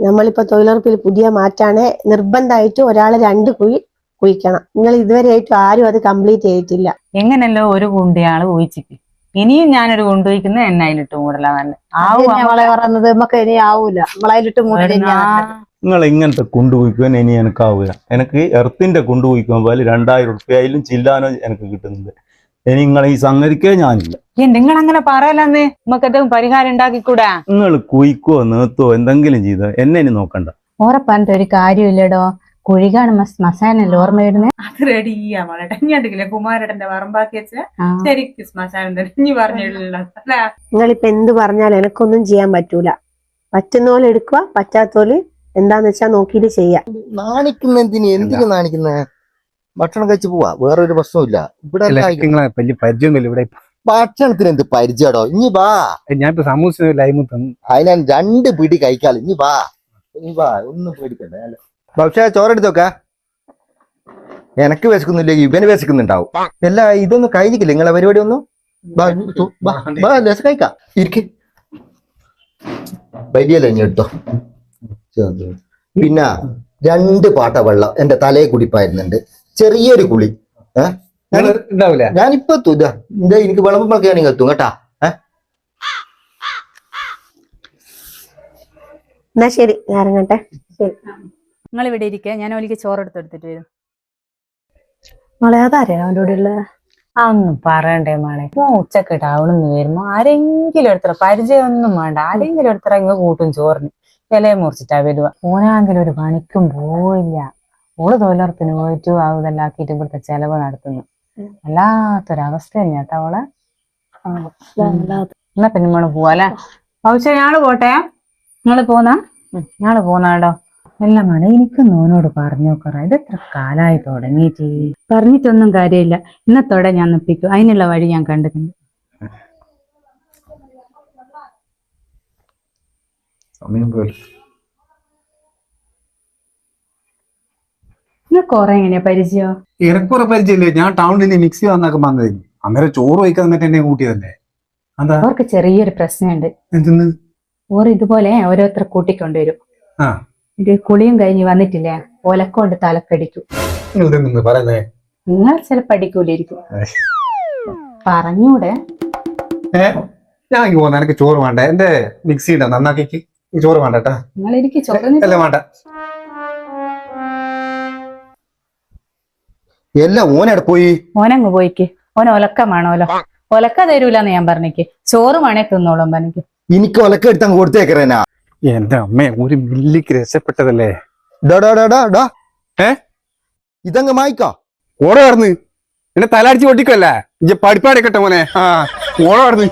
നമ്മളിപ്പോ തൊഴിലുറപ്പിൽ പുതിയ മാറ്റാണ്. നിർബന്ധമായിട്ട് ഒരാള് 2 കുഴി കുഴിക്കണം. നിങ്ങൾ ഇതുവരെയായിട്ടും ആരും അത് കംപ്ലീറ്റ് ചെയ്തിട്ടില്ല. എങ്ങനല്ലോ ഒരു കുണ്ടിയാള് കുഴിച്ചിട്ട് ഇനിയും ഞാനൊരു കുണ്ട് കുഴിക്കുന്ന എണ്ണയിലിട്ട് മൂടലാന്ന് നമ്മളെ പറഞ്ഞത് നമുക്ക് ഇനി ആവൂല. നമ്മളതിലിട്ട് മൂടി നിങ്ങൾ ഇങ്ങനത്തെ കുണ്ടുകുഴിക്കാൻ ഇനി എനിക്കാവൂല. എനിക്ക് എർത്തിന്റെ കുണ്ടുകുഴിക്കാൻ പോലെ 2000 റുപ്യയിലും ചില്ലാനോ എനിക്ക് കിട്ടുന്നുണ്ട്. ഇനി നിങ്ങൾ ഈ സംഗതിക്കേ ഞാനില്ല. നിങ്ങൾ അങ്ങനെ പറയലെന്ന് നമുക്ക് എന്തെങ്കിലും പരിഹാരം ഉണ്ടാക്കിക്കൂടാ? നിങ്ങൾ കുഴിക്കോ നേത്തോ എന്തെങ്കിലും ചെയ്തോ എന്നെ ഇനി നോക്കണ്ട. ഓറെ പറഞ്ഞിട്ട് ഒരു കാര്യമില്ലടോ. കുഴികാണ് ശ്മശാനല്ലേ ഓർമ്മ വരുന്നത്. അത് റെഡിയാ മോളേട്ടാ. ഇഞ്ഞിട്ടില്ലേ കുമാരേട്ടന്റെ പറമ്പാക്കി വെച്ച ശരിക്കും ശ്മശാനം തന്നെ ഇനി പറഞ്ഞില്ല. നിങ്ങളിപ്പോ എന്ത് പറഞ്ഞാലും എനക്കൊന്നും ചെയ്യാൻ പറ്റൂല. പറ്റുന്ന പോലെ എടുക്കുക, പറ്റാത്തോല് എന്താന്ന് വെച്ചാ നോക്കിയിട്ട് ചെയ്യാം. എന്തിനു നാണിക്കുന്നേ? ഭക്ഷണം കഴിച്ചു പോവാ, വേറൊരു പ്രശ്നമില്ല. ഇവിടെ വലിയ പരിചയമൊന്നുമില്ല ഇവിടെ. ഭക്ഷണത്തിന് എന്ത് പരിചയടോ? ഇനി വാ, ഞാൻ സമൂസ ലൈമ് തന്നു. അതിനാ 2 പിടി കഴിക്കാലോ. ഇനി വാ, ഒന്നും പേടിക്കണ്ട. പക്ഷേ ചോറെടുത്തോക്ക. എനക്ക് വിശക്കുന്നില്ല, ഇവന് വിശക്കുന്നുണ്ടാവും. അല്ല, ഇതൊന്നും കഴിഞ്ഞിട്ടില്ല നിങ്ങളെ പരിപാടി ഒന്നും. കഴിക്കാം, ഇരിക്കെ. വലിയല്ല ഇനി എടുത്തോ. പിന്നെ 2 പാട്ട വെള്ളം എന്റെ തലയെ കുടിപ്പായിരുന്നുണ്ട്. ചെറിയൊരു കുളി. ഞാനിപ്പോ എത്തും. ഇതാ എനിക്ക് വിളമ്പൊക്കെ ആണെങ്കിൽ എത്തും കേട്ടാ. എന്നാ ശരി, ഞാൻ ഇറങ്ങട്ടെ. ശരി. നിങ്ങൾ ഇവിടെ ഇരിക്കുക, ഞാൻ ഒലിക്ക് ചോറെടുത്തെടുത്തിട്ട് വരും. മോളെ അതാരേ അവൻ്റെ കൂടെ ഉള്ള? അതൊന്നും പറയണ്ടേ മോളെ. ഉച്ചക്ക് ടൗണിന്ന് വരുമ്പോ ആരെങ്കിലും എടുത്തറ പരിചയമൊന്നും വേണ്ട. ആരെങ്കിലും എടുത്തറ ഇങ്ങ് കൂട്ടും ചോറിന്. വിലയെ മുറിച്ചിട്ടാ വരുക. ഓനാങ്കിലും ഒരു പണിക്കും പോയില്ല. ഓള് തൊഴിലുറപ്പിന് പോയിട്ട് ഇതെല്ലാം ആക്കിയിട്ട് ഇവിടുത്തെ ചെലവ് നടത്തുന്നു. വല്ലാത്തൊരവസ്ഥ തന്നെയാട്ടാ അവളെ. എന്നാ പിന്നെ നമ്മള് പോവാല്ലേ? പക്ഷെ ഞാള് പോട്ടെ. നിങ്ങള് പോന്നാടോ. എല്ലാം വേണം. എനിക്ക് നോനോട് പറഞ്ഞു നോക്കറ. ഇത് എത്ര കാലായി തുടങ്ങിയിട്ട്. പറഞ്ഞിട്ടൊന്നും കാര്യമില്ല. ഇന്നത്തോടെ ഞാൻ നിപ്പിക്കും. അതിനുള്ള വഴി ഞാൻ കണ്ടിട്ടുണ്ട്. നിങ്ങൾക്ക് കുറെ എങ്ങനെയാ പരിചയോ? ഇറക്കുറെ പരിചയമില്ലേ. ഞാൻ ടൗണിൽ മിക്സി വന്നൊക്കെ വന്നത്. അന്നേരം ചോറ് വയ്ക്കാൻ എന്നിട്ട് എന്നെ കൂട്ടിയതല്ലേ. എന്താ അവർക്ക് ചെറിയൊരു പ്രശ്നമുണ്ട്. എന്തെന്ന്? ഓർ ഇതുപോലെ ഓരോരുത്തർ കൂട്ടിക്കൊണ്ടുവരും. ഇത് കുളിയും കഴിഞ്ഞ് വന്നിട്ടില്ലേ, ഒലക്കൊണ്ട് തലക്കടിക്കും. പറയുന്നേ നിങ്ങൾ ചിലപ്പോ അടിക്കൂലിരിക്കും. പറഞ്ഞൂടെ? ഞാൻ പോന്ന എനിക്ക് ചോറ് വേണ്ട. എന്റെ മിക്സി ഉണ്ടോ നന്നാക്കി? ചോറ് വേണ്ടട്ടാ. നിങ്ങൾ എനിക്ക് ചോറ് വേണ്ട. എല്ലാം ഓനവിടെ പോയി. ഓനങ്ങ് പോയിക്ക്. ഓൻ ഒലക്കമാണോലോ. ഒലക്ക തരൂലെന്ന് ഞാൻ പറഞ്ഞേക്ക്. ചോറ് വേണേ തിന്നോളും പറഞ്ഞേക്ക്. എനിക്ക് ഒലക്ക എടുത്തങ്ങ് കൊടുത്തേക്കറേനാ. എന്റെ അമ്മ ഒരു മില്ലിക്ക് രക്ഷപ്പെട്ടതല്ലേ. ഇതങ്ങ് മായിക്കോ. ഓടെ കടന്ന് എന്നെ തലടിച്ച് പൊട്ടിക്കല്ലേ. പഠിപ്പാടെ കേട്ടോ മോനെ. ഓടെ കടന്ന്